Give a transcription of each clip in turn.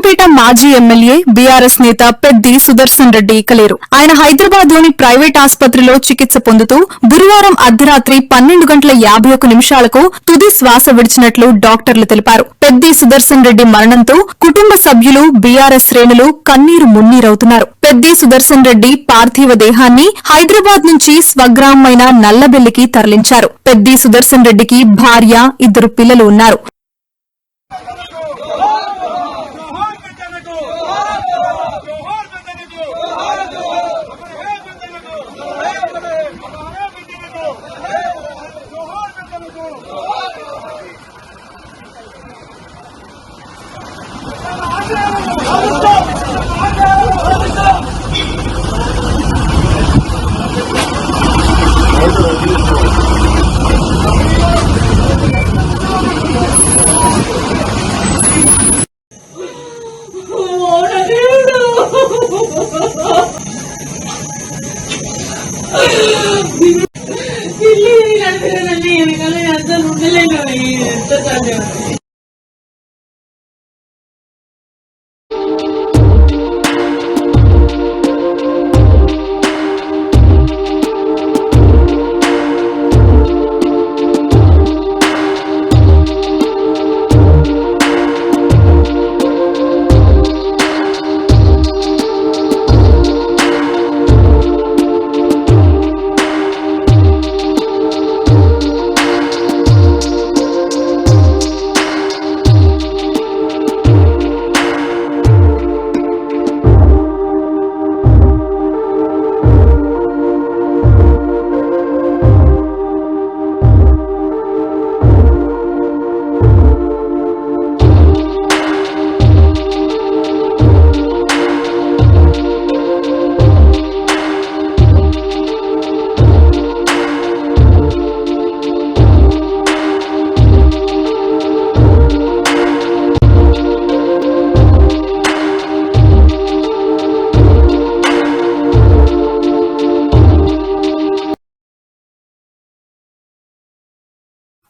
బేగంపేట మాజీ MLA BRS నేత పెద్ది సుదర్శన్ రెడ్డి ఇక లేరు. ఆయన హైదరాబాద్ లోని ప్రైవేట్ ఆసుపత్రిలో చికిత్స పొందుతూ గురువారం అర్ధరాత్రి 12:51 తుది శ్వాస విడిచినట్లు డాక్టర్లు తెలిపారు. పెద్ది సుదర్శన్ రెడ్డి మరణంతో కుటుంబ సభ్యులు, బీఆర్ఎస్ శ్రేణులు కన్నీరు మున్నీరవుతున్నారు. పెద్ది సుదర్శన్ రెడ్డి పార్థివ దేహాన్ని హైదరాబాద్ నుంచి స్వగ్రామమైన నల్లబెల్లికి తరలించారు. పెద్ది సుదర్శన్ రెడ్డికి భార్య, 2 పిల్లలు ఉన్నారు.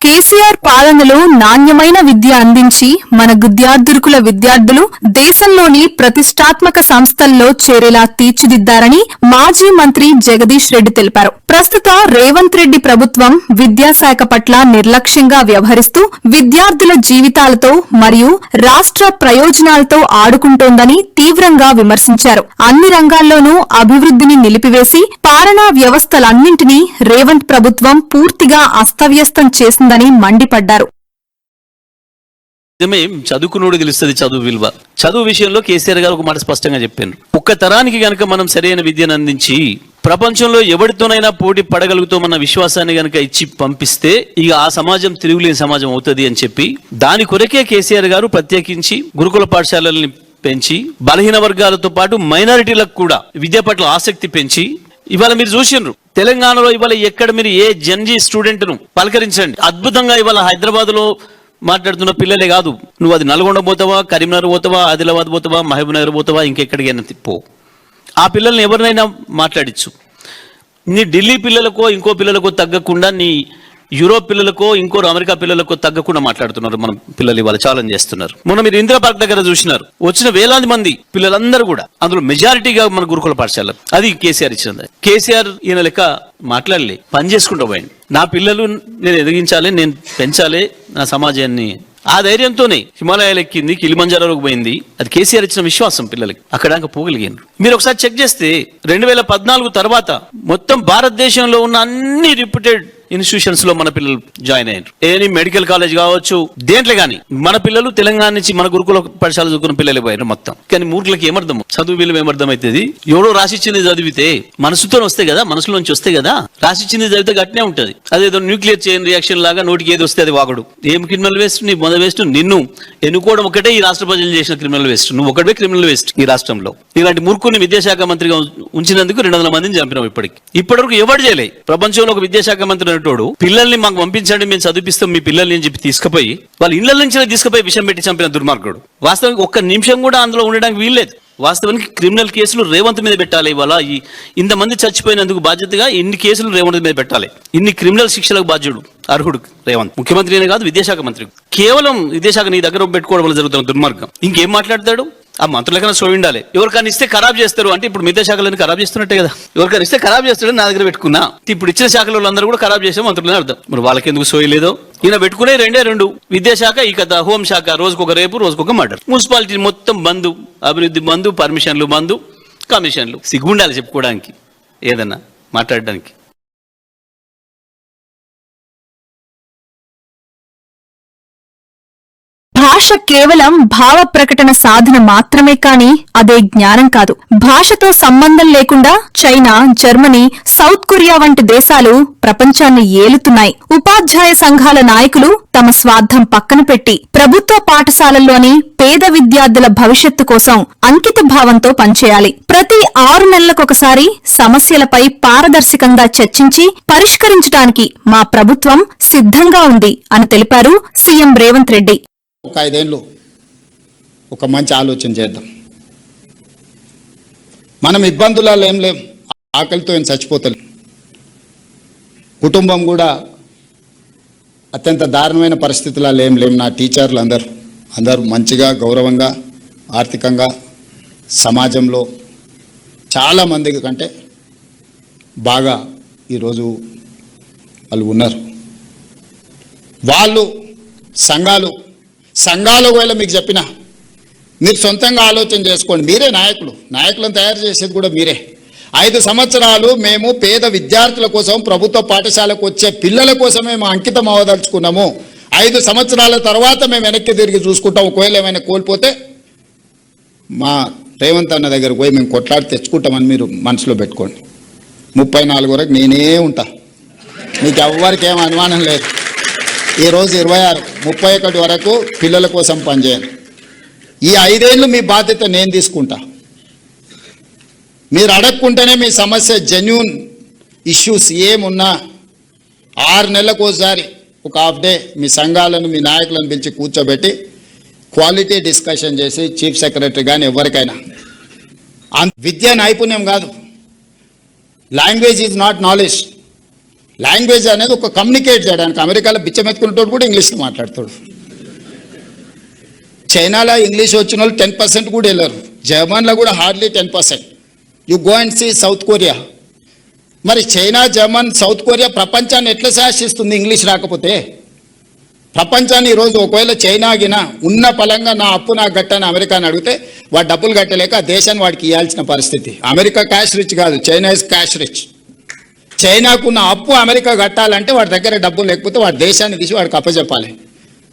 కేసీఆర్ పాలనలో నాణ్యమైన విద్య అందించి మన విద్యార్థులు దేశంలోని ప్రతిష్టాత్మక సంస్థల్లో చేరేలా తీర్చిదిద్దారని మాజీ మంత్రి జగదీష్ రెడ్డి తెలిపారు. ప్రస్తుత రేవంత్ రెడ్డి ప్రభుత్వం విద్యాశాఖ పట్ల నిర్లక్ష్యంగా వ్యవహరిస్తూ విద్యార్థుల జీవితాలతో మరియు రాష్ట్ర ప్రయోజనాలతో ఆడుకుంటోందని తీవ్రంగా విమర్శించారు. అన్ని రంగాల్లోనూ అభివృద్ధిని నిలిపివేసి పాలనా వ్యవస్థలన్నింటినీ రేవంత్ ప్రభుత్వం పూర్తిగా అస్తవ్యస్తం చేసిందని మండిపడ్డారు. చదువుకున్నోడు తెలుస్తుంది చదువు విలువ. చదువు విషయంలో కేసీఆర్ గారు ఒక మాట స్పష్టంగా చెప్పారు. ఒక్క తరానికి గనక మనం సరైన విద్యను అందించి ప్రపంచంలో ఎవరితోనైనా పోటీ పడగలుగుతామన్న విశ్వాసాన్ని గనక ఇచ్చి పంపిస్తే ఇక ఆ సమాజం తిరుగులేని సమాజం అవుతుంది అని చెప్పి దాని కొరకే కేసీఆర్ గారు ప్రత్యేకించి గురుకుల పాఠశాలల్ని పెంచి బలహీన వర్గాలతో పాటు మైనారిటీలకు కూడా విద్య పట్ల ఆసక్తి పెంచి ఇవాళ మీరు చూసిండ్రు తెలంగాణలో ఇవాళ ఎక్కడ మీరు ఏ జెన్జీ స్టూడెంట్ ను పలకరించండి అద్భుతంగా ఇవాళ హైదరాబాద్ లో మాట్లాడుతున్న పిల్లలే కాదు, నువ్వు అది నల్గొండ పోతావా, కరీంనగర్ పోతావా, ఆదిలాబాద్ పోతావా, మహబూబ్ నగర్ పోతావా, ఇంకెక్కడికైనా పో, ఆ పిల్లల్ని ఎవరినైనా మాట్లాడించు. నీ ఢిల్లీ పిల్లలకో ఇంకో పిల్లలకో తగ్గకుండా నీ యూరోప్ పిల్లలకో ఇంకో అమెరికా పిల్లలకో తగ్గకుండా మాట్లాడుతున్నారు. మన పిల్లలు ఇవాళ ఛాలెంజ్ చేస్తున్నారు. మొన్న మీరు ఇందిరా పార్క్ దగ్గర చూసినారు, వచ్చిన వేలాది మంది పిల్లలందరూ కూడా అందులో మెజారిటీగా మన గురుకుల పాఠశాల. అది కేసీఆర్ ఇచ్చినది. కేసీఆర్ ఈయన లెక్క మాట్లాడలే, పని చేసుకుంటూ పోయింది. నా పిల్లలు నేను ఎదిగించాలి, నేను పెంచాలి నా సమాజాన్ని. ఆ ధైర్యంతోనే హిమాలయాలు ఎక్కింది, కిలిమంజారోకి పోయింది. అది కేసీఆర్ ఇచ్చిన విశ్వాసం పిల్లలకి. అక్కడ పోగలిగారు. మీరు ఒకసారి చెక్ చేస్తే 2014 తర్వాత మొత్తం భారతదేశంలో ఉన్న అన్ని రిప్యూటెడ్ ఇన్స్టిట్యూషన్స్ లో మన పిల్లలు జాయిన్ అయ్యారు. ఏని మెడికల్ కాలేజ్ కావచ్చు, దేంట్లో కానీ మన పిల్లలు తెలంగాణ నుంచి మన గురుకుల పాఠశాల చదువుకున్న పిల్లలు పోయారు మొత్తం. కానీ మూర్ఖులకి ఏమర్థం, చదువు విలువ ఏమర్థం అవుతుంది? ఎవడో రాసిచ్చింది చదివితే మనసుతో వస్తే కదా, మనసులోంచి వస్తే కదా. రాసిచ్చింది చదివితే గట్టినే ఉంటది. అదేదో న్యూక్లియర్ చైన్ రియాక్షన్ లాగా నోటికి ఏది వస్తే అది వాగడు. ఏం క్రిమినల్ వేస్ట్? నీ మొద వేస్ట్. నిన్ను ఎన్నుకోవడం ఒకటే ఈ రాష్ట్ర ప్రజలు చేసిన క్రిమినల్ వేస్ట్. నువ్వు ఒకటే క్రిమినల్ వేస్ట్ ఈ రాష్ట్రంలో. ఇలాంటి మూర్ఖుని విద్యాశాఖ మంత్రిగా ఉంచినందుకు 200 మందిని చంపినాం. ఇప్పటివరకు ఎవరు చేయలే. ప్రపంచంలో ఒక విద్యాశాఖ మంత్రి అనేటోడు పిల్లల్ని మాకు పంపించండి, మేము చదివిస్తాం మీ పిల్లల్ని అని చెప్పి తీసుకుపోయి వాళ్ళ ఇళ్ల నుంచి తీసుకుపోయి విషయం పెట్టి చంపిన దుర్మార్గుడు. వాస్తవానికి ఒక్క నిమిషం కూడా అందులో ఉండడానికి వీల్లేదు. వాస్తవానికి క్రిమినల్ కేసులు రేవంత్ మీద పెట్టాలి. ఇవాళ ఇంతమంది చచ్చిపోయినందుకు బాధ్యతగా ఇన్ని కేసులు రేవంత్ మీద పెట్టాలి. ఇన్ని క్రిమినల్ శిక్షలకు బాధ్యుడు అర్హుడు రేవంత్. ముఖ్యమంత్రినే కాదు, విద్యాశాఖ మంత్రి. కేవలం విద్యాశాఖ నీ దగ్గర పెట్టుకోవడం వల్ల జరుగుతున్న దుర్మార్గం. ఇంకేం మాట్లాడతాడు? ఆ మంత్రులకైనా సోయి ఉండాలి. ఎవరికైనా ఇస్తే ఖరాబ్ చేస్తారు అంటే ఇప్పుడు మిగతా శాఖలన్నీ ఖరాబ్ చేస్తున్నట్టే కదా. ఎవరికైనా ఇస్తే ఖరాబ్ చేస్తాడని నా దగ్గర పెట్టుకున్నా, ఇప్పుడు ఇచ్చిన శాఖల వాళ్ళందరూ కూడా ఖరాబ్ చేసే మంత్రులని అర్థం. మరి వాళ్ళకి ఎందుకు సోయి లేదో? ఈయన పెట్టుకునే రెండు, విద్యాశాఖ ఈ కథ, హోంశాఖ రోజుకొక రేపు రోజుకొక మర్డర్, మున్సిపాలిటీ మొత్తం బంద్, అభివృద్ధి బంద్, పర్మిషన్లు బంద్, కమిషన్లు. సిగ్గుండాలి చెప్పుకోవడానికి, ఏదన్నా మాట్లాడడానికి. భాష కేవలం భావ ప్రకటన సాధన మాత్రమే కాని అదే జ్ఞానం కాదు. భాషతో సంబంధం లేకుండా చైనా, జర్మనీ, సౌత్ కొరియా వంటి దేశాలు ప్రపంచాన్ని ఏలుతున్నాయి. ఉపాధ్యాయ సంఘాల నాయకులు తమ స్వార్థం పక్కన పెట్టి ప్రభుత్వ పాఠశాలల్లోని పేద విద్యార్థుల భవిష్యత్తు కోసం అంకిత భావంతో పనిచేయాలి. ప్రతి 6 నెలలకొకసారి సమస్యలపై పారదర్శకంగా చర్చించి పరిష్కరించడానికి మా ప్రభుత్వం సిద్ధంగా ఉంది అని తెలిపారు సీఎం రేవంత్ రెడ్డి. ఒక 5 ఏళ్ళు ఒక మంచి ఆలోచన చేద్దాం. మనం ఇబ్బందులలో ఏం లేం, ఆకలితో ఏం చచ్చిపోతలేం. కుటుంబం కూడా అత్యంత దారుణమైన పరిస్థితులలో ఏం లేం. నా టీచర్లు అందరూ మంచిగా, గౌరవంగా, ఆర్థికంగా సమాజంలో చాలామంది కంటే బాగా ఈరోజు వాళ్ళు ఉన్నారు. వాళ్ళు సంఘాలు ఒకవేళ మీకు చెప్పిన మీరు సొంతంగా ఆలోచన చేసుకోండి. మీరే నాయకులను తయారు చేసేది కూడా మీరే. 5 సంవత్సరాలు మేము పేద విద్యార్థుల కోసం, ప్రభుత్వ పాఠశాలకు వచ్చే పిల్లల కోసమే మేము అంకితం అవదలుచుకున్నాము. 5 సంవత్సరాల తర్వాత మేము వెనక్కి తిరిగి చూసుకుంటాం. ఒకవేళ ఏమైనా కోల్పోతే మా రేవంత్ అన్న దగ్గరకు పోయి మేము కొట్లాడి తెచ్చుకుంటామని మీరు మనసులో పెట్టుకోండి. 34 వరకు నేనే ఉంటా, మీకు ఎవ్వరికి ఏం అనుమానం లేదు. ఈరోజు 26, 31 వరకు పిల్లల కోసం పనిచేయాలి. ఈ 5 ఏళ్ళు మీ బాధ్యత నేను తీసుకుంటా. మీరు అడగకుంటేనే మీ సమస్య జెన్యూన్ ఇష్యూస్ ఏమున్నా 6 నెలలకు ఒకసారి ఒక హాఫ్ డే మీ సంఘాలను, మీ నాయకులను పిలిచి కూర్చోబెట్టి క్వాలిటీ డిస్కషన్ చేసి చీఫ్ సెక్రటరీ కానీ ఎవరికైనా, విద్య నైపుణ్యం కాదు, language is not knowledge. Language అనేది ఒక కమ్యూనికేట్ చేయడానికి. అమెరికాలో బిచ్చమెత్తుకునేటోడు కూడా ఇంగ్లీష్లో మాట్లాడతాడు. చైనాలో ఇంగ్లీష్ వచ్చిన వాళ్ళు 10% కూడా వెళ్ళరు. జర్మన్లో కూడా hardly 10%. You go and see South Korea. మరి చైనా, జర్మన్, సౌత్ కొరియా ప్రపంచాన్ని ఎట్లా శాసిస్తుంది ఇంగ్లీష్ రాకపోతే? ప్రపంచాన్ని ఈరోజు ఒకవేళ చైనా గిన ఉన్న పలంగా నా అప్పు నాకు గట్టని అమెరికాని అడిగితే వాడు డబ్బులు కట్టలేక ఆ దేశాన్ని వాడికి ఇవ్వాల్సిన పరిస్థితి. అమెరికా క్యాష్ రిచ్ కాదు, చైనా ఇస్ క్యాష్ రిచ్. చైనాకున్న అప్పు అమెరికా కట్టాలంటే వాడి దగ్గర డబ్బులు లేకపోతే వాడి దేశాన్ని తీసి వాడికి అప్పచెప్పాలి.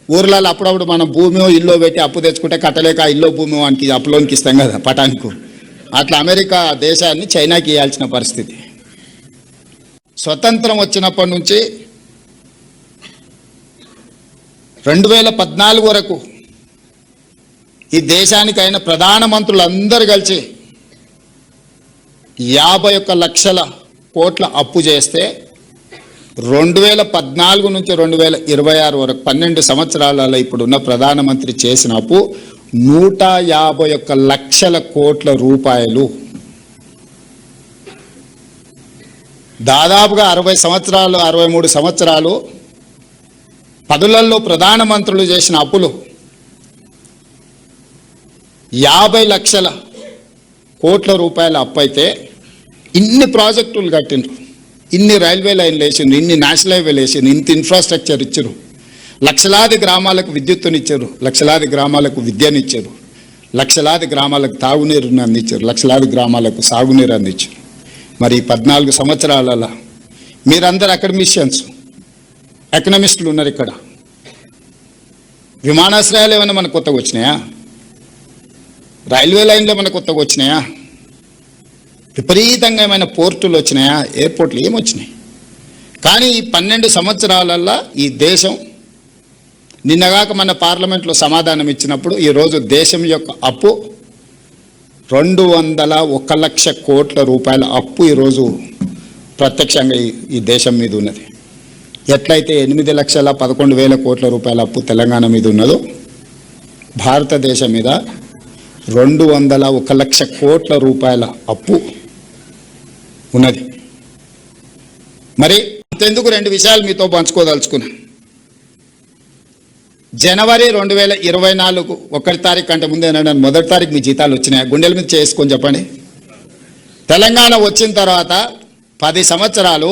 ఊర్లలో అప్పుడప్పుడు మనం భూమి ఇల్లు పెట్టి అప్పు తెచ్చుకుంటే కట్టలేక ఇల్లు భూమి వానికి అప్పులోనికి ఇస్తాం కదా పటానికి. అట్లా అమెరికా దేశాన్ని చైనాకి ఇవ్వాల్సిన పరిస్థితి. స్వతంత్రం వచ్చినప్పటి నుంచి 2014 వరకు ఈ దేశానికైన ప్రధానమంత్రులు అందరూ కలిసి 51 లక్షల కోట్ల అప్పు చేస్తే 2014 నుంచి 2026 వరకు 12 సంవత్సరాలలో ఇప్పుడున్న ప్రధానమంత్రి చేసిన అప్పు 151 లక్షల కోట్ల రూపాయలు. దాదాపుగా 63 సంవత్సరాలు పదులలో ప్రధానమంత్రులు చేసిన అప్పులు 50 లక్షల కోట్ల రూపాయల అప్పు అయితే ఇన్ని ప్రాజెక్టులు కట్టిండ్రు, ఇన్ని రైల్వే లైన్లు వేసిండ్రు, ఇన్ని నేషనల్ హైవేలు వేసిండ్రు, ఇంత ఇన్ఫ్రాస్ట్రక్చర్ ఇచ్చారు, లక్షలాది గ్రామాలకు విద్యుత్తునిచ్చారు, లక్షలాది గ్రామాలకు విద్యనిచ్చారు, లక్షలాది గ్రామాలకు తాగునీరుని అందించారు, లక్షలాది గ్రామాలకు సాగునీరు అందించారు. మరి 14 సంవత్సరాలలో మీరందరూ అకాడమిషియన్స్, ఎకనమిస్టులు ఉన్నారు ఇక్కడ. విమానాశ్రయాలు ఏమైనా మనకు కొత్తగా వచ్చినాయా? రైల్వే లైన్లు ఏమైనా కొత్తగా వచ్చినాయా? విపరీతంగా ఏమైనా పోర్టులు వచ్చినాయా? ఎయిర్పోర్ట్లు ఏమొచ్చినాయి? కానీ ఈ 12 సంవత్సరాలల్లో ఈ దేశం నిన్నగాక మన పార్లమెంట్లో సమాధానం ఇచ్చినప్పుడు ఈరోజు దేశం యొక్క అప్పు 201 లక్ష కోట్ల రూపాయల అప్పు ఈరోజు ప్రత్యక్షంగా ఈ దేశం మీద ఉన్నది. ఎట్లయితే 8,11,000 కోట్ల రూపాయల అప్పు తెలంగాణ మీద ఉన్నదో భారతదేశం మీద 201 లక్ష కోట్ల రూపాయల అప్పు ఉన్నది. మరి అంతెందుకు 2 విషయాలు మీతో పంచుకోదలుచుకున్నా. జనవరి 2024 1 తారీఖు కంటే ముందే నన్ను 1 తారీఖు మీ జీతాలు వచ్చినాయి. గుండెల మీద చేసుకొని చెప్పండి. తెలంగాణ వచ్చిన తర్వాత 10 సంవత్సరాలు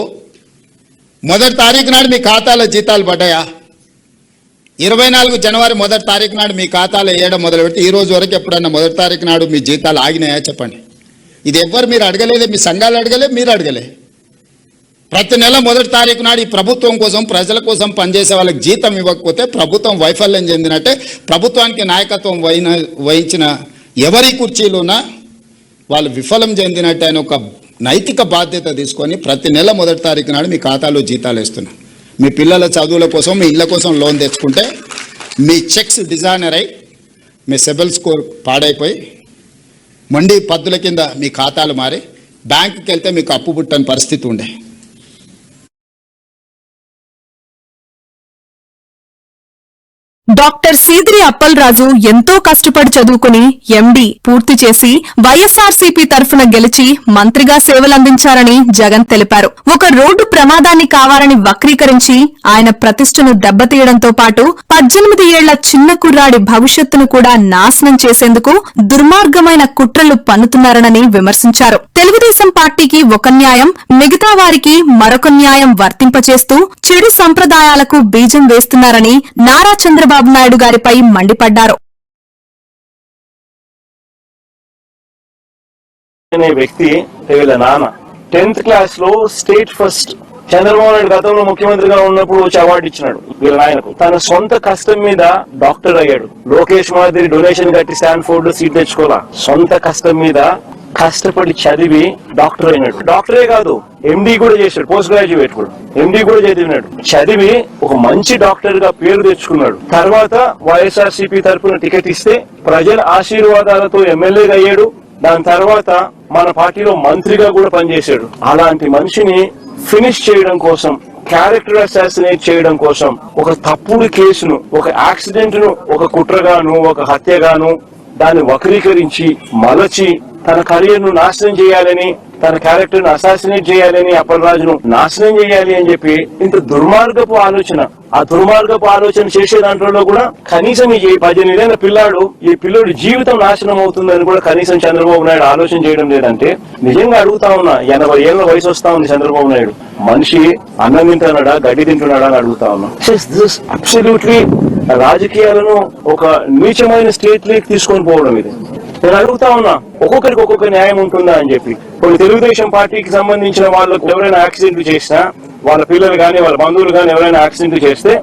1 తారీఖు నాడు మీ ఖాతాలో జీతాలు పడ్డాయా? 24 జనవరి 1 తారీఖు నాడు మీ ఖాతాలో వేయడం మొదలుపెట్టి ఈ రోజు వరకు ఎప్పుడన్నా 1 తారీఖు నాడు మీ జీతాలు ఆగినాయా చెప్పండి. ఇది ఎవ్వరు మీరు అడగలేదు, మీ సంఘాలు అడగలే, మీరు అడగలే. ప్రతి నెల 1 తారీఖు నాడు ఈ ప్రభుత్వం కోసం ప్రజల కోసం పనిచేసే వాళ్ళకి జీతం ఇవ్వకపోతే ప్రభుత్వం వైఫల్యం చెందినట్టే. ప్రభుత్వానికి నాయకత్వం వహించిన ఎవరి కుర్చీలున్నా వాళ్ళు విఫలం చెందినట్టే అని ఒక నైతిక బాధ్యత తీసుకొని ప్రతి నెల 1 తారీఖు నాడు మీ ఖాతాలో జీతాలు వేస్తున్నారు. మీ పిల్లల చదువుల కోసం, మీ ఇళ్ళ కోసం లోన్ తెచ్చుకుంటే మీ చెక్స్ డిజైనర్ అయి మీ సిబిల్ స్కోర్ పాడైపోయి మండి పద్దుల కింద మీ ఖాతాలు మారి బ్యాంకుకి వెళ్తే మీకు అప్పు పుట్టని పరిస్థితి ఉండే. డాక్టర్ సీదిరి అప్పలరాజు ఎంతో కష్టపడి చదువుకుని ఎండి పూర్తి చేసి వైఎస్ఆర్సీపీ తరఫున గెలిచి మంత్రిగా సేవలందించారని జగన్ తెలిపారు. ఒక రోడ్డు ప్రమాదాన్ని కావాలని వక్రీకరించి ఆయన ప్రతిష్టను దెబ్బతీయడంతో పాటు 18 ఏళ్ల చిన్న కుర్రాడి భవిష్యత్తును కూడా నాశనం చేసేందుకు దుర్మార్గమైన కుట్రలు పన్నుతున్నారని విమర్శించారు. తెలుగుదేశం పార్టీకి ఒక న్యాయం, మిగతా వారికి మరొక న్యాయం వర్తింపచేస్తూ చెడు సంప్రదాయాలకు బీజం వేస్తున్నారని నారా చంద్రబాబు నాయుడు గారిపై మండిపడ్డారు. అనే వ్యక్తి వీళ్ళ నాన్న 10th క్లాస్ లో స్టేట్ ఫస్ట్. చంద్రబాబు నాయుడు గతంలో ముఖ్యమంత్రిగా ఉన్నప్పుడు వచ్చి అవార్డు ఇచ్చినాడు వీళ్ళ నాయనకు. తన సొంత కష్టం మీద డాక్టర్ అయ్యాడు. లోకేష్ మాదిరి డొనేషన్ కట్టి స్టాన్ఫోర్డ్ లో సీట్ తెచ్చుకోవాలా, సొంత కష్టం మీద కష్టపడి చదివి డాక్టర్ అయినాడు. డాక్టరే కాదు, ఎండి కూడా చేశాడు, పోస్ట్ గ్రాడ్యుయేట్ కూడా, ఎండి కూడా చదివినాడు. చదివి ఒక మంచి డాక్టర్ గా పేరు తెచ్చుకున్నాడు. తర్వాత వైఎస్ఆర్సీపీ తరఫున టికెట్ ఇస్తే ప్రజల ఆశీర్వాదాలతో ఎమ్మెల్యేగా అయ్యాడు. దాని తర్వాత మన పార్టీలో మంత్రిగా కూడా పనిచేశాడు. అలాంటి మనిషిని ఫినిష్ చేయడం కోసం, క్యారెక్టర్ అసాసినేట్ చేయడం కోసం ఒక తప్పుడు కేసును, ఒక యాక్సిడెంట్ ను ఒక కుట్రగాను, ఒక హత్యగాను దాన్ని వక్రీకరించి మలచి తన కెరీర్ ను నాశనం చేయాలని, తన క్యారెక్టర్ ను అసాసినేట్ చేయాలని, అప్పలరాజును నాశనం చేయాలి అని చెప్పి ఇంత దుర్మార్గపు ఆలోచన, ఆ దుర్మార్గపు ఆలోచన చేసే దాంట్లో కూడా కనీసం ఈ 18 ఏళ్ల పిల్లాడు, ఈ పిల్లోడి జీవితం నాశనం అవుతుందని కూడా కనీసం చంద్రబాబు నాయుడు ఆలోచన చేయడం లేదంటే నిజంగా అడుగుతా ఉన్నా. 80 ఏళ్ల వయసు వస్తా ఉంది చంద్రబాబు నాయుడు. మనిషి అన్నం తింటున్నాడా, గడ్డి తింటున్నాడా అని అడుగుతా ఉన్నా. అబ్సల్యూట్లీ రాజకీయాలను ఒక నీచమైన స్టేట్ లీక్ తీసుకొని పోవడం ఇది. నేను అడుగుతా ఉన్నా, ఒక్కొక్కరికి ఒక్కొక్క న్యాయం ఉంటుందా అని చెప్పి. కొన్ని తెలుగుదేశం పార్టీకి సంబంధించిన వాళ్ళకు ఎవరైనా యాక్సిడెంట్లు చేసినా, వాళ్ళ పిల్లలు కానీ వాళ్ళ బంధువులు కానీ ఎవరైనా యాక్సిడెంట్ చేస్తే,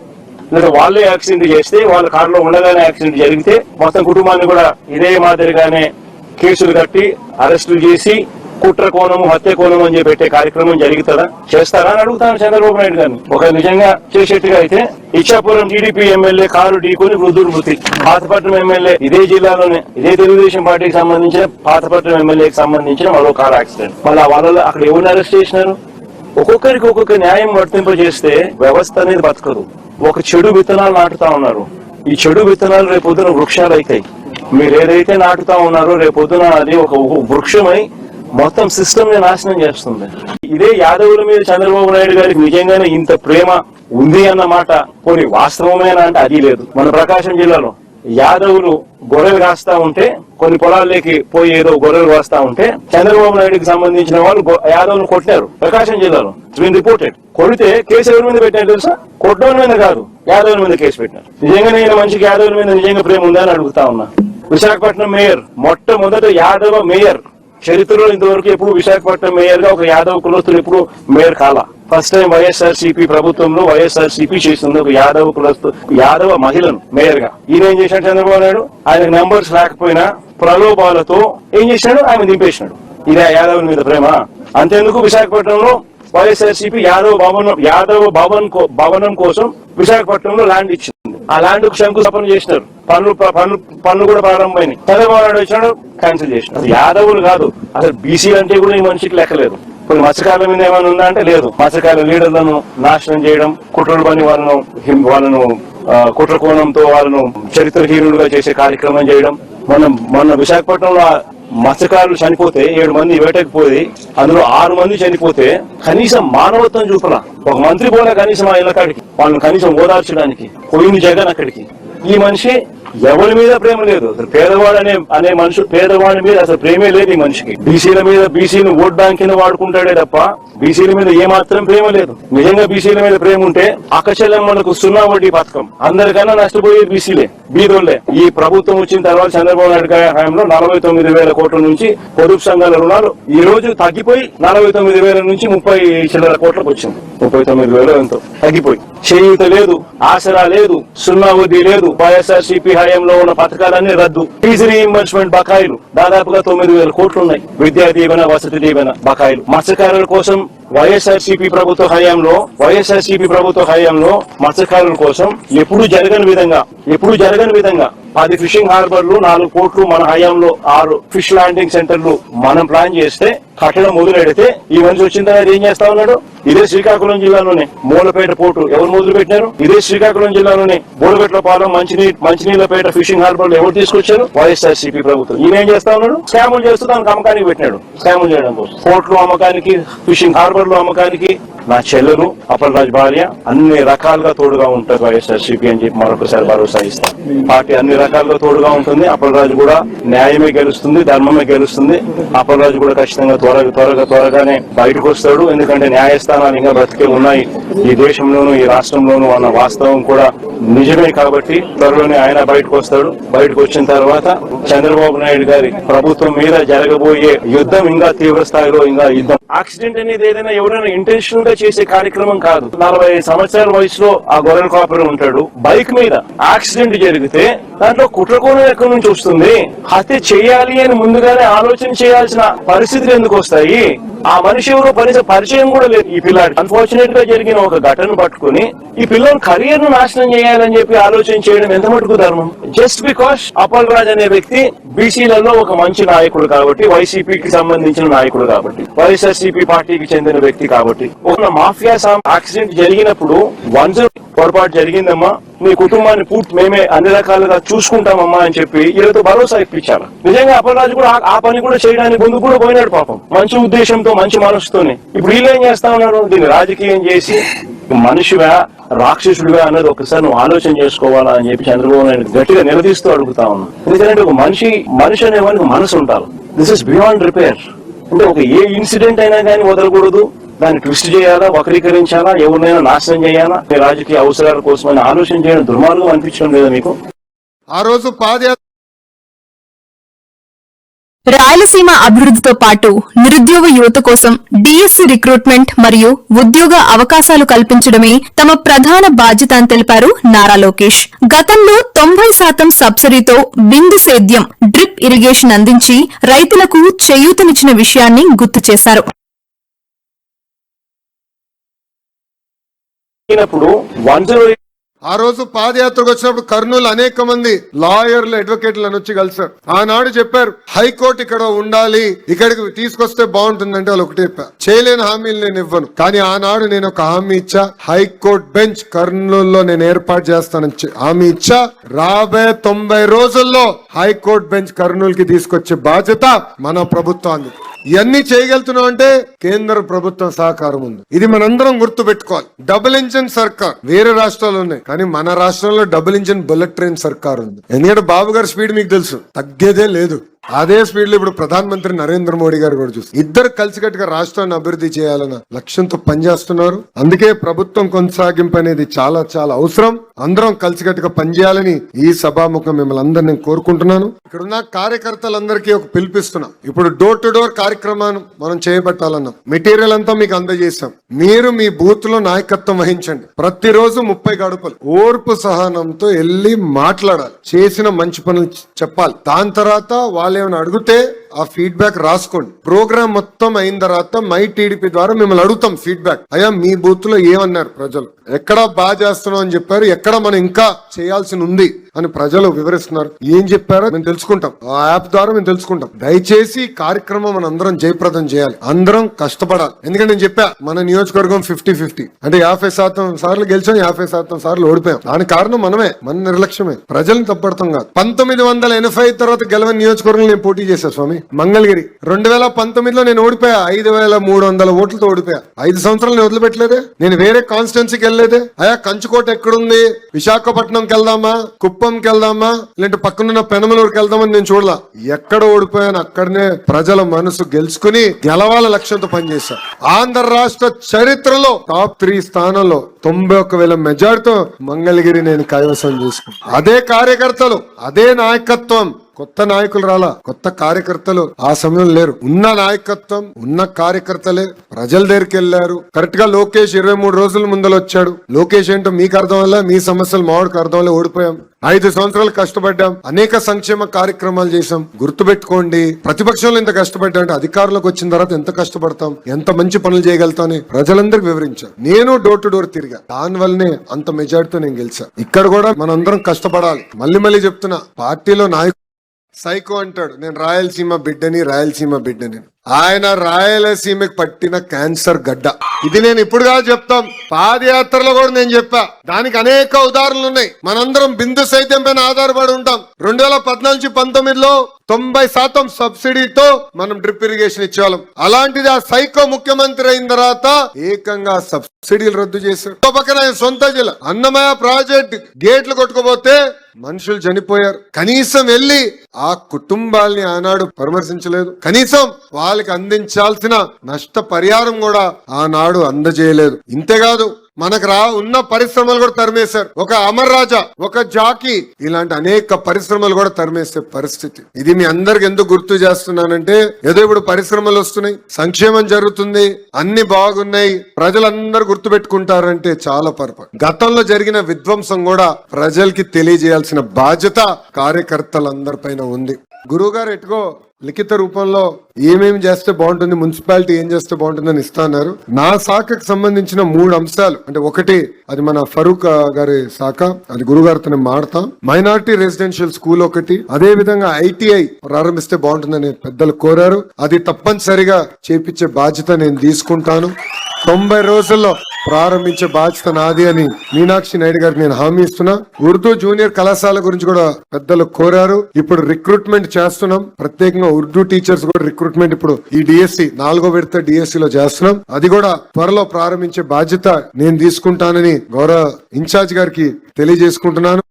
లేదా వాళ్ళే యాక్సిడెంట్ చేస్తే, వాళ్ళ కారులో ఉండగానే యాక్సిడెంట్ జరిగితే మొత్తం కుటుంబాన్ని కూడా ఇదే మాదిరిగానే కేసులు కట్టి అరెస్టులు చేసి కుట్ర కోణము, హత్య కోణము అని చెప్పి పెట్టే కార్యక్రమం జరుగుతుందా, చేస్తారా అని అడుగుతాను చంద్రబాబు నాయుడు గారిని. ఒక నిజంగా చేసేట్టుగా అయితే ఇచ్చాపురం టీడీపీ ఎమ్మెల్యే కారు ఢీకొని వృద్ధుడు మృతి, పాతపట్నం ఎమ్మెల్యే ఇదే జిల్లాలోనే ఇదే తెలుగుదేశం పార్టీకి సంబంధించిన పాతపట్నం ఎమ్మెల్యేకి సంబంధించిన మరో కారు యాక్సిడెంట్. మళ్ళీ వాళ్ళలో అక్కడ ఎవరిని అరెస్ట్ చేసినారు? ఒక్కొక్కరికి ఒక్కొక్క న్యాయం వర్తింపజేస్తే వ్యవస్థ అనేది బతకదు. ఒక చెడు విత్తనాలు నాటుతా ఉన్నారు. ఈ చెడు విత్తనాలు రేపొద్దున వృక్షాలు అవుతాయి. మీరు ఏదైతే నాటుతా ఉన్నారో రేపొద్దున అది ఒక వృక్షమై మొత్తం సిస్టమ్ ని నాశనం చేస్తుంది. ఇదే యాదవుల మీద చంద్రబాబు నాయుడు గారికి నిజంగానే ఇంత ప్రేమ ఉంది అన్నమాట కొన్ని వాస్తవమేనా అంటే అది లేదు. మన ప్రకాశం జిల్లాలో యాదవులు గొర్రెలు కాస్తా ఉంటే, కొన్ని పొలాల్లోకి పోయి ఏదో గొర్రెలు కాస్తా ఉంటే చంద్రబాబు నాయుడుకి సంబంధించిన వాళ్ళు యాదవులు కొట్టినారు ప్రకాశం జిల్లాలో. రిపోర్టెడ్. కొడితే కేసు ఎవరి మీద పెట్టినారు తెలుసా? కొట్టడం మీద కాదు, యాదవుల మీద కేసు పెట్టినారు. నిజంగానే ఈయన మనిషికి యాదవుల మీద నిజంగా ప్రేమ ఉందని అడుగుతా ఉన్నా. విశాఖపట్నం మేయర్, మొట్టమొదట యాదవ మేయర్ చరిత్రలో ఇంతవరకు ఎప్పుడు విశాఖపట్నం మేయర్ గా ఒక యాదవ కులస్తులు ఎప్పుడు మేయర్ కాలా. ఫస్ట్ టైం వైఎస్ఆర్సీపీ ప్రభుత్వంలో వైఎస్ఆర్సీపీ చేసింది ఒక యాదవ కులస్తు, యాదవ మహిళను మేయర్ గా. ఈయన ఏం చేశాడు చంద్రబాబు నాయుడు? ఆయన నెంబర్స్ లేకపోయినా ప్రలోభాలతో ఏం చేశాడు? ఆయన దింపేసినాడు. ఇదే యాదవుల మీద ప్రేమ. అంతేందుకు విశాఖపట్నంలో వైఎస్ఆర్సీపీ యాదవ భవనం కోసం విశాఖపట్నంలో ల్యాండ్ ఇచ్చింది. ఆ ల్యాండ్ కు శంకుస్థాపన చేసినారు. పన్ను కూడా ప్రారంభమైంది. చంద్రబాబు నాయుడు వచ్చినాడు, క్యాన్సిల్ చేసినారు. యాదవులు కాదు, అసలు బీసీ అంటే కూడా ఈ మనిషికి లెక్కలేదు. కొన్ని మత్స్యకారుల మీద ఏమైనా ఉందా అంటే లేదు. మత్స్యకారుల లీడర్లను నాశనం చేయడం, కుట్రలు పని వాళ్ళను కుట్ర కోణంతో వాళ్ళను చరిత్రహీనులుగా చేసే కార్యక్రమం చేయడం. మొన్న విశాఖపట్నంలో మత్స్యకారులు చనిపోతే 7 మంది వేటకు పోయి అందులో 6 మంది చనిపోతే కనీసం మానవత్వం చూపలా. ఒక మంత్రి పోలే కనీసం ఆ ఇళ్ళకాడికి వాళ్ళని కనీసం ఓదార్చడానికి. పోయింది జగన్ అక్కడికి. ఈ మనిషి ఎవరి మీద ప్రేమ లేదు. అసలు పేదవాడు అనే మనిషి, పేదవాడి మీద అసలు ప్రేమే లేదు ఈ మనిషికి. బీసీల మీద, బీసీలు ఓట్ బ్యాంక్ కింద వాడుకుంటాడే తప్ప బీసీల మీద ఏమాత్రం ప్రేమ లేదు. నిజంగా బీసీల మీద ప్రేమ ఉంటే అక్కచెల్లెమ్మలకు 0 వడ్డీ పథకం, అందరికన్నా నష్టపోయేది బీసీలే, బీదోళ్లే. ఈ ప్రభుత్వం వచ్చిన తర్వాత చంద్రబాబు నాయుడు గారి హయాంలో 49,000 కోట్ల నుంచి పొదుపు సంఘాల రుణాలు ఈ రోజు తగ్గిపోయి 49,000 నుంచి 30 చిల్లర కోట్లకు వచ్చింది. 39,000 ఎంతో తగ్గిపోయి. చేయూత లేదు, ఆసరా లేదు, 0 వడ్డీ లేదు. వైఎస్ఆర్సీపీ హయాంలో ఉన్న పథకాలన్నీ రద్దు. ఫీజు రీఇంబర్స్మెంట్ బకాయిలు దాదాపుగా 9,000 కోట్లు ఉన్నాయి. విద్యా దీవెన, వసతి దీవెన బకాయిలు. మత్స్యకారుల కోసం వైఎస్ఆర్సీపీ ప్రభుత్వ హయాంలో మత్స్యకారుల కోసం ఎప్పుడు జరగని విధంగా 10 ఫిషింగ్ హార్బర్లు, 4 కోట్లు మన హయాంలో 6 ఫిష్ ల్యాండింగ్ సెంటర్లు మనం ప్లాన్ చేస్తే కట్టడం మొదలెడితే ఈ మనిషి వచ్చిన తర్వాత ఏం చేస్తా ఉన్నాడు? ఇదే శ్రీకాకుళం జిల్లాలోనే మూలపేట పోర్టు ఎవరు మొదలు పెట్టినారు? ఇదే శ్రీకాకుళం జిల్లాలోనే బోడగట్లపాలెం, మంచినీళ్ళపేట ఫిషింగ్ హార్బర్లు ఎవరు తీసుకొచ్చారు? వైఎస్ఆర్సీపీ ప్రభుత్వం. ఈయనేం చేస్తా ఉన్నాడు? స్కాములు చేస్తూ దానికి అమ్మకానికి పెట్టినాడు. స్కాములు చేయడం కోసం పోర్టులు అమ్మకానికి, ఫిషింగ్ హార్బర్లు అమ్మకానికి. నా చెల్లెలు అప్పలరాజు భార్య అన్ని రకాలుగా తోడుగా ఉంటారు వైఎస్ఆర్సీపీ అని చెప్పి మరొకసారి భరోసా ఇస్తాం. పార్టీ అన్ని రకాలుగా తోడుగా ఉంటుంది. అప్పలరాజు కూడా న్యాయమే గెలుస్తుంది, ధర్మమే గెలుస్తుంది. అప్పలరాజు కూడా ఖచ్చితంగా త్వరగానే బయటకు వస్తాడు. ఎందుకంటే న్యాయస్థానాలు ఇంకా బ్రతికే ఉన్నాయి ఈ దేశంలోనూ ఈ రాష్ట్రంలోనూ అన్న వాస్తవం కూడా నిజమే. కాబట్టి త్వరలోనే ఆయన బయటకు వస్తాడు. బయటకు వచ్చిన తర్వాత చంద్రబాబు నాయుడు గారి ప్రభుత్వం మీద జరగబోయే యుద్ధం ఇంకా తీవ్ర స్థాయిలో యుద్ధం. యాక్సిడెంట్ అనేది ఏదైనా ఎవరైనా ఇంటెన్షనల్ గా చేసే కార్యక్రమం కాదు. 40 సంవత్సరాల వయసులో ఆ గొర్రెల కాపరి ఉంటాడు, బైక్ మీద యాక్సిడెంట్ జరిగితే దాంట్లో కుట్రకోణం ఎక్కడి నుంచి వస్తుంది? హత్య చేయాలి అని ముందుగానే ఆలోచన చేయాల్సిన పరిస్థితులు ఎందుకు వస్తాయి? ఆ మనిషి ఎవరో పరిచయం కూడా లేదు ఈ పిల్లాడి. అన్ఫార్చునేట్ గా జరిగిన ఒక ఘటన పట్టుకుని ఈ పిల్లల కెరియర్ ను నాశనం చేయాలని చెప్పి ఆలోచన చేయడం ఎంత మటుకు ధర్మం? జస్ట్ బికాస్ అప్పల్ రాజ్ అనే వ్యక్తి బీసీలలో ఒక మంచి నాయకుడు కాబట్టి, వైసీపీకి సంబంధించిన నాయకుడు కాబట్టి, వైఎస్ఆర్సీపీ పార్టీకి చెందిన వ్యక్తి కాబట్టి, ఒక మాఫియా యాక్సిడెంట్ జరిగినప్పుడు 10 పొరపాటు జరిగిందమ్మా, మీ కుటుంబాన్ని మేమే అన్ని రకాలుగా చూసుకుంటామమ్మా అని చెప్పి ఈరోజు భరోసా ఇప్పించాలి. నిజంగా అప్పలరాజు కూడా ఆ పని కూడా చేయడానికి ముందు కూడా పోయినాడు పాపం, మంచి ఉద్దేశంతో, మంచి మనసుతోనే. ఇప్పుడు వీళ్ళు ఏం చేస్తా ఉన్నారు? దీన్ని రాజకీయం చేసి మనిషిగా రాక్షసుడిగా అన్నది ఒకసారి నువ్వు ఆలోచన చేసుకోవాలా అని చెప్పి చంద్రబాబు నాయుడు గట్టిగా నిలదీస్తూ అడుగుతా ఉన్నా. ఎందుకంటే ఒక మనిషి అనేవానికి మనసు ఉండాలి. This is beyond repair. అంటే ఒక ఏ ఇన్సిడెంట్ అయినా కానీ వదలకూడదు, దాన్ని ట్విస్ట్ చేయాలా, వక్రీకరించాలా, ఎవరినైనా నాశనం చేయాలా, రాజకీయ అవసరాల కోసమని ఆలోచన చేయడం దుర్మార్గం అనిపించడం లేదా మీకు? ఆ రోజు పాదయాత్ర రాయలసీమ అభివృద్ధితో పాటు నిరుద్యోగ యువత కోసం డిఎస్సి రిక్రూట్మెంట్ మరియు ఉద్యోగ అవకాశాలు కల్పించడమే తమ ప్రధాన బాధ్యత అని తెలిపారు నారా లోకేష్. గతంలో 90% సబ్సిడీతో బిందు సేద్యం డ్రిప్ ఇరిగేషన్ అందించి రైతులకు చేయూతనిచ్చిన విషయాన్ని గుర్తు చేశారు. ఆ రోజు పాదయాత్రకు వచ్చినప్పుడు కర్నూలు అనేక మంది లాయర్లు, అడ్వకేట్లను వచ్చి కలిసారు. ఆనాడు చెప్పారు హైకోర్టు ఇక్కడ ఉండాలి, ఇక్కడికి తీసుకొస్తే బాగుంటుందంటే వాళ్ళు ఒకటే చెప్పారు, చేయలేని హామీలు నేను ఇవ్వను. కానీ ఆనాడు నేను ఒక హామీ ఇచ్చా, హైకోర్టు బెంచ్ కర్నూలులో నేను ఏర్పాటు చేస్తానని హామీ ఇచ్చా. రాబోయే 90 రోజుల్లో హైకోర్టు బెంచ్ కర్నూలుకి తీసుకొచ్చే బాధ్యత మన ప్రభుత్వాన్ని. ఇవన్నీ చేయగలుగుతున్నాం అంటే కేంద్ర ప్రభుత్వం సహకారం ఉంది. ఇది మనందరం గుర్తు పెట్టుకోవాలి. డబుల్ ఇంజిన్ సర్కార్ వేరే రాష్ట్రాలు ఉన్నాయి, కానీ మన రాష్ట్రంలో డబుల్ ఇంజిన్ బుల్లెట్ ట్రైన్ సర్కార్ ఉంది. ఎందుకంటే బాబు గారి స్పీడ్ మీకు తెలుసు, తగ్గేదే లేదు. అదే స్పీడ్ లో ఇప్పుడు ప్రధానమంత్రి నరేంద్ర మోడీ గారు కూడా చూస్తారు. ఇద్దరు కలిసికట్టుగా రాష్ట్రాన్ని అభివృద్ధి చేయాలన్న లక్ష్యంతో పనిచేస్తున్నారు. అందుకే ప్రభుత్వం కొనసాగింపు అనేది చాలా చాలా అవసరం. అందరం కలిసికట్టుగా పనిచేయాలని ఈ సభాముఖం మిమ్మల్ని అందరినీ కోరుకుంటున్నాను. ఇక్కడ ఉన్న కార్యకర్తలందరికీ ఒక పిలిపిస్తున్నాం. ఇప్పుడు డోర్ టు డోర్ కార్యక్రమాన్ని మనం చేపట్టాలన్నాం. మెటీరియల్ అంతా మీకు అందజేస్తాం. మీరు మీ బూత్ లో నాయకత్వం వహించండి. ప్రతిరోజు 30 గడుపులు ఓర్పు సహనంతో వెళ్ళి మాట్లాడాలి, చేసిన మంచి పనులు చెప్పాలి. దాని తర్వాత వాళ్ళు ఏమైనా అడిగితే ఆ ఫీడ్బ్యాక్ రాసుకోండి. ప్రోగ్రామ్ మొత్తం అయిన తర్వాత మై టీడీపీ ద్వారా మిమ్మల్ని అడుగుతాం ఫీడ్బ్యాక్. అయ్యా మీ బూత్ లో ఏమన్నారు ప్రజలు, ఎక్కడ బాగా చేస్తున్నాం అని చెప్పారు, ఎక్కడ మనం ఇంకా చేయాల్సి ఉంది అని ప్రజలు వివరిస్తున్నారు. ఏం చెప్పారో మేము తెలుసుకుంటాం, ఆ యాప్ ద్వారా మేము తెలుసుకుంటాం. దయచేసి ఈ కార్యక్రమం మనం అందరం జయప్రదం చేయాలి, అందరం కష్టపడాలి. ఎందుకంటే నేను చెప్పా మన నియోజకవర్గం 50-50 అంటే 50% సార్లు గెలిచాం, 50% సార్లు ఓడిపోయాం. దానికి కారణం మనమే, మన నిర్లక్ష్యమే. ప్రజల్ని తప్పడతాం కాదు. 1980 తర్వాత గెలవని నియోజకవర్గంలో నేను పోటీ చేశా స్వామి. స్వామి మంగళగిరి 2019లో నేను ఓడిపోయా 5,300 ఓట్లతో ఓడిపోయా. 5 సంవత్సరాలు నేను వదిలిపెట్టలేదే. నేను వేరే కాన్స్టిట్యున్సీకి వెళ్ళలేదే. అయా కంచుకోట ఎక్కడుంది, విశాఖపట్నంకి వెళ్దామా, కుప్పంకి వెళ్దామా, లేదంటే పక్కనున్న పెనమలూరుకి వెళ్దామని నేను చూడలా. ఎక్కడ ఓడిపోయాను అక్కడనే ప్రజల మనసు గెలుచుకుని గెలవాల లక్ష్యంతో పనిచేశా. ఆంధ్ర రాష్ట్ర చరిత్రలో టాప్ 3 స్థానంలో 91,000 మెజార్టీతో మంగళగిరి నేను కైవసం చేసుకున్నాను. అదే కార్యకర్తలు, అదే నాయకత్వం. కొత్త నాయకులు రాలా, కొత్త కార్యకర్తలు ఆ సమయంలో లేరు. ఉన్న నాయకత్వం, ఉన్న కార్యకర్తలే ప్రజల దగ్గరికి వెళ్లారు. కరెక్ట్ గా లోకేష్ 23 రోజుల ముందర వచ్చాడు. లోకేష్ ఏంటో మీకు అర్థం వల్ల, మీ సమస్యలు మావాడికి అర్థం వల్ల ఓడిపోయాం. 5 సంవత్సరాలు కష్టపడ్డాం, అనేక సంక్షేమ కార్యక్రమాలు చేశాం. గుర్తుపెట్టుకోండి, ప్రతిపక్షంలో ఇంత కష్టపడ్డా అంటే అధికారంలోకి వచ్చిన తర్వాత ఎంత కష్టపడతాం, ఎంత మంచి పనులు చేయగలుగుతామని ప్రజలందరికీ వివరించాను. నేను డోర్ టు డోర్ తిరిగా, దాని వల్లనే అంత మెజార్టీతో నేను గెలిచా. ఇక్కడ కూడా మనందరం కష్టపడాలి. మళ్ళీ చెప్తున్నా, పార్టీలో నాయకుడు సైకో అంటాడు, నేను రాయలసీమ బిడ్డని. ఆయన రాయలసీమకి పట్టిన క్యాన్సర్ గడ్డ. ఇది నేను ఇప్పుడు కాదు చెప్తాం, పాదయాత్రలో కూడా నేను చెప్పా. దానికి అనేక ఉదాహరణలు ఉన్నాయి. మనందరం బిందు సైతం పైన ఆధారపడి ఉంటాం. 2014-19లో 90% సబ్సిడీతో మనం డ్రిప్ ఇరిగేషన్ ఇచ్చేవాళ్ళం. అలాంటిది ఆ సైకో ముఖ్యమంత్రి అయిన తర్వాత ఏకంగా సబ్సిడీలు రద్దు చేశారు. పక్కన ఆయన సొంత జిల్లా అన్నమయ్య ప్రాజెక్ట్ గేట్లు కొట్టుకోపోతే మనుషులు చనిపోయారు. కనీసం వెళ్ళి ఆ కుటుంబాల్ని ఆనాడు పరామర్శించలేదు. కనీసం వాళ్ళకి అందించాల్సిన నష్ట పరిహారం కూడా ఆనాడు అందజేయలేదు. ఇంతేకాదు, మనకు ఉన్న పరిశ్రమలు కూడా తరిమేశారు. ఒక అమర్ రాజా, ఒక జాకీ, ఇలాంటి అనేక పరిశ్రమలు కూడా తరిమేసే పరిస్థితి. ఇది మీ అందరికి ఎందుకు గుర్తు చేస్తున్నానంటే, ఏదో ఇప్పుడు పరిశ్రమలు వస్తున్నాయి, సంక్షేమం జరుగుతుంది, అన్ని బాగున్నాయి, ప్రజలందరూ గుర్తు పెట్టుకుంటారంటే చాలా పొరపాటు. గతంలో జరిగిన విధ్వంసం కూడా ప్రజలకి తెలియజేయాల్సిన బాధ్యత కార్యకర్తలందరిపైన ఉంది. గురువు గారు ఎటుకో లిఖిత రూపంలో ఏమేమి చేస్తే బాగుంటుంది, మున్సిపాలిటీ ఏం చేస్తే బాగుంటుందని ఇస్తున్నారు. నా శాఖకు సంబంధించిన 3 అంశాలు, అంటే ఒకటి అది మన ఫరూక్ గారి శాఖ, అది గురుగారితో మాడతాం. మైనారిటీ రెసిడెన్షియల్ స్కూల్ ఒకటి, అదే విధంగా ITI ప్రారంభిస్తే బాగుంటుందని పెద్దలు కోరారు. అది తప్పనిసరిగా చేపించే బాధ్యత నేను తీసుకుంటాను. 90 రోజుల్లో ప్రారంభించే బాధ్యత నాది అని మీనాక్షి నాయుడు గారికి నేను హామీ ఇస్తున్నా. ఉర్దూ జూనియర్ కళాశాల గురించి కూడా పెద్దలు కోరారు. ఇప్పుడు రిక్రూట్మెంట్ చేస్తున్నాం. ప్రత్యేకంగా ఉర్దూ టీచర్స్ కూడా రిక్రూట్మెంట్ ఇప్పుడు ఈ DSC 4వ విడత DSC లో చేస్తున్నాం. అది కూడా త్వరలో ప్రారంభించే బాధ్యత నేను తీసుకుంటానని గౌరవ ఇన్ఛార్జ్ గారికి తెలియజేసుకుంటున్నాను.